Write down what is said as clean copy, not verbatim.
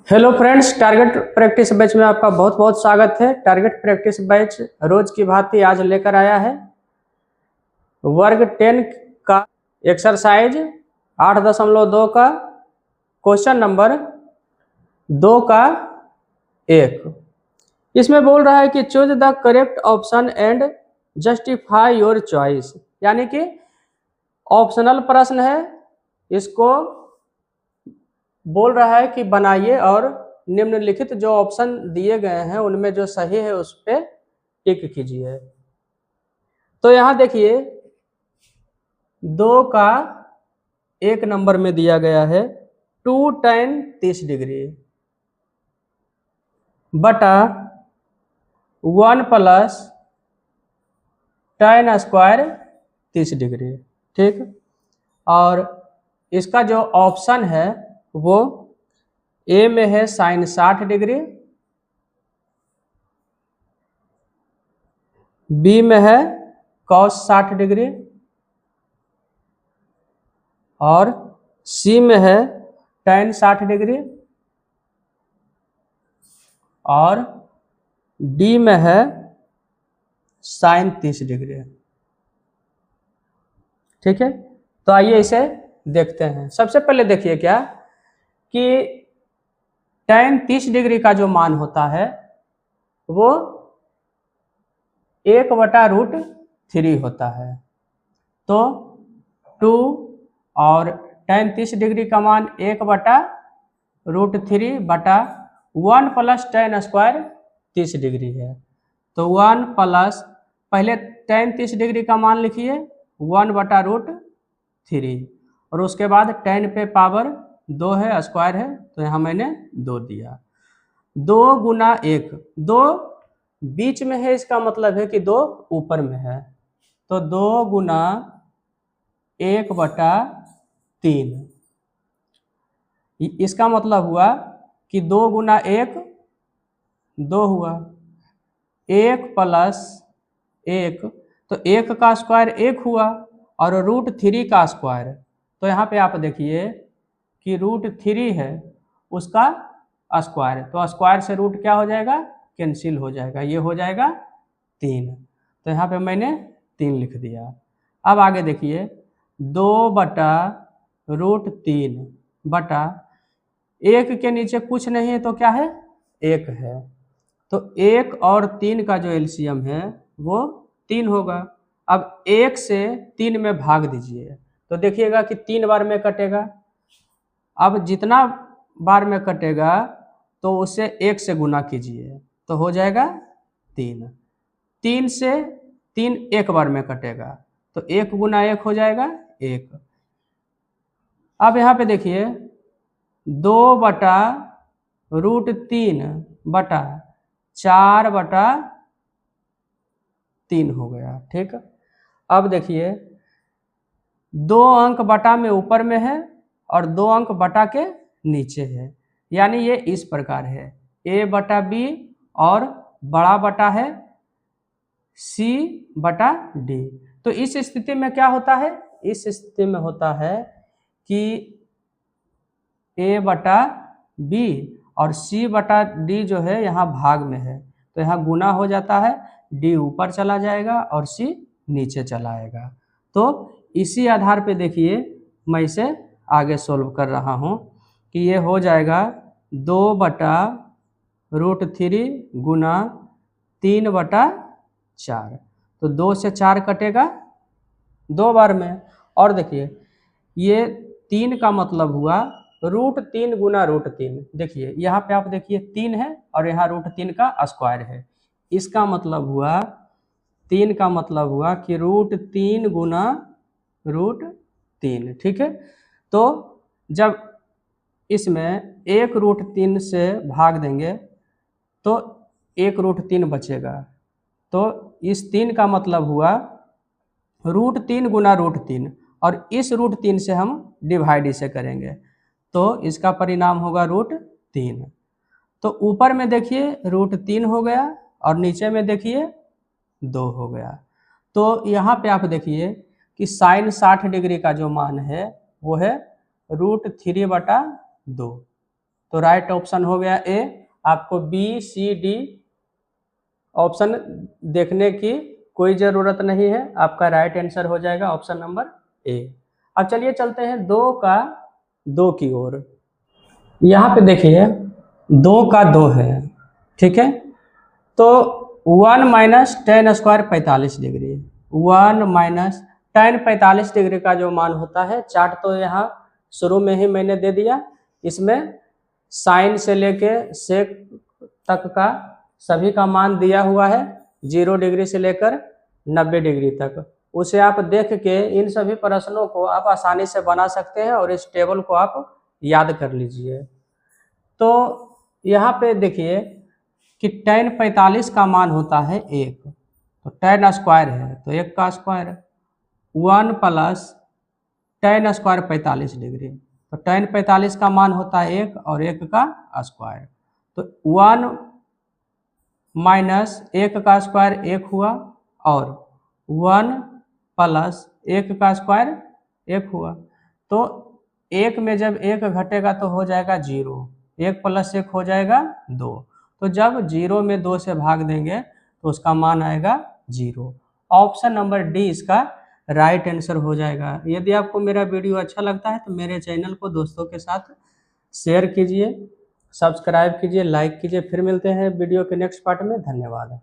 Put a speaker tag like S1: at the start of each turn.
S1: Hello friends, target practice batch में आपका बहुत बहुत स्वागत है। टारगेट प्रैक्टिस बैच रोज की भांति आज लेकर आया है वर्ग 10 का एक्सरसाइज 8.2 का क्वेश्चन नंबर 2 का 1। इसमें बोल रहा है कि choose the correct option and justify your choice, यानी कि ऑप्शनल प्रश्न है। इसको बोल रहा है कि बनाइए और निम्नलिखित जो ऑप्शन दिए गए हैं उनमें जो सही है उस पर टिक कीजिए। तो यहां देखिए 2 का 1 नंबर में दिया गया है 2 tan 30 डिग्री बटा 1 प्लस tan स्क्वायर 30 डिग्री। ठीक, और इसका जो ऑप्शन है वो ए में है साइन 60 डिग्री, बी में है कॉस 60 डिग्री और सी में है tan 60 डिग्री और डी में है साइन 30 डिग्री। ठीक है, तो आइए इसे देखते हैं। सबसे पहले देखिए क्या कि tan 30 डिग्री का जो मान होता है वो 1/√3 होता है। तो 2 और tan 30 डिग्री का मान 1/√3 बटा 1 प्लस tan स्क्वायर 30 डिग्री है। तो 1 प्लस, पहले tan 30 डिग्री का मान लिखिए 1/√3 और उसके बाद tan पे पावर 2 है, स्क्वायर है, तो यहाँ मैंने 2 दिया। 2 गुना 1, 2 बीच में है, इसका मतलब है कि 2 ऊपर में है। तो 2 गुना 1/3, इसका मतलब हुआ कि 2 गुना 1 2 हुआ, 1 प्लस 1, तो 1 का स्क्वायर 1 हुआ और √3 का स्क्वायर। तो यहाँ पे आप देखिए कि √3 है उसका स्क्वायर, तो स्क्वायर से रूट क्या हो जाएगा, कैंसिल हो जाएगा, ये हो जाएगा 3। तो यहाँ पे मैंने 3 लिख दिया। अब आगे देखिए 2/√3 बटा 1 के नीचे कुछ नहीं है तो क्या है, 1 है। तो 1 और 3 का जो एलसीएम है वो 3 होगा। अब 1 से 3 में भाग दीजिए तो देखिएगा कि 3 बार में कटेगा। अब जितना बार में कटेगा तो उसे 1 से गुना कीजिए तो हो जाएगा 3। 3 से 3 एक बार में कटेगा तो 1 गुना 1 हो जाएगा 1। अब यहाँ पे देखिए 2/√3 बटा 4/3 हो गया। ठीक, अब देखिए 2 अंक बटा में ऊपर में है और 2 अंक बटा के नीचे है, यानी ये इस प्रकार है a/b और बड़ा बटा है c/d। तो इस स्थिति में क्या होता है, इस स्थिति में होता है कि a/b और c/d जो है यहाँ भाग में है तो यहाँ गुना हो जाता है, d ऊपर चला जाएगा और c नीचे चला आएगा। तो इसी आधार पे देखिए मैं इसे आगे सोल्व कर रहा हूँ कि ये हो जाएगा 2/√3 गुना 3/4। तो 2 से 4 कटेगा 2 बार में। और देखिए ये 3 का मतलब हुआ √3 गुना √3। देखिए यहाँ पे आप देखिए 3 है और यहाँ √3 का स्क्वायर है, इसका मतलब हुआ 3 का मतलब हुआ कि √3 गुना √3। ठीक है, तो जब इसमें 1√3 से भाग देंगे तो 1√3 बचेगा। तो इस 3 का मतलब हुआ √3 गुना √3 और इस √3 से हम डिवाइड इसे करेंगे तो इसका परिणाम होगा √3। तो ऊपर में देखिए √3 हो गया और नीचे में देखिए 2 हो गया। तो यहाँ पे आप देखिए कि साइन 60 डिग्री का जो मान है वो है √3/2। तो राइट ऑप्शन हो गया ए। आपको बी सी डी ऑप्शन देखने की कोई ज़रूरत नहीं है, आपका राइट आंसर हो जाएगा ऑप्शन नंबर ए। अब चलिए चलते हैं 2 का 2 की ओर। यहाँ पे देखिए 2 का 2 है, ठीक है। तो 1 minus ten square 45 degree, 1 minus ten 45 degree का जो मान होता है, चार्ट तो यहाँ शुरू में ही मैंने दे दिया। इसमें साइन से लेके सेक तक का सभी का मान दिया हुआ है, 0 डिग्री से लेकर 90 डिग्री तक। उसे आप देख के इन सभी प्रश्नों को आप आसानी से बना सकते हैं और इस टेबल को आप याद कर लीजिए। तो यहाँ पे देखिए कि tan 45 का मान होता है 1, तो tan स्क्वायर है तो 1 का square, 1 plus tan square 45 degree, तो tan 45 का मान होता है 1 और 1 का स्क्वायर, तो 1 माइनस 1 का स्क्वायर 1 हुआ और 1 प्लस 1 का स्क्वायर 1 हुआ। तो 1 में जब 1 घटेगा तो हो जाएगा 0, 1 प्लस 1 हो जाएगा 2। तो जब 0 में 2 से भाग देंगे तो उसका मान आएगा 0। ऑप्शन नंबर डी इसका राइट आंसर हो जाएगा। यदि आपको मेरा वीडियो अच्छा लगता है तो मेरे चैनल को दोस्तों के साथ शेयर कीजिए, सब्सक्राइब कीजिए, लाइक कीजिए। फिर मिलते हैं वीडियो के नेक्स्ट पार्ट में। धन्यवाद।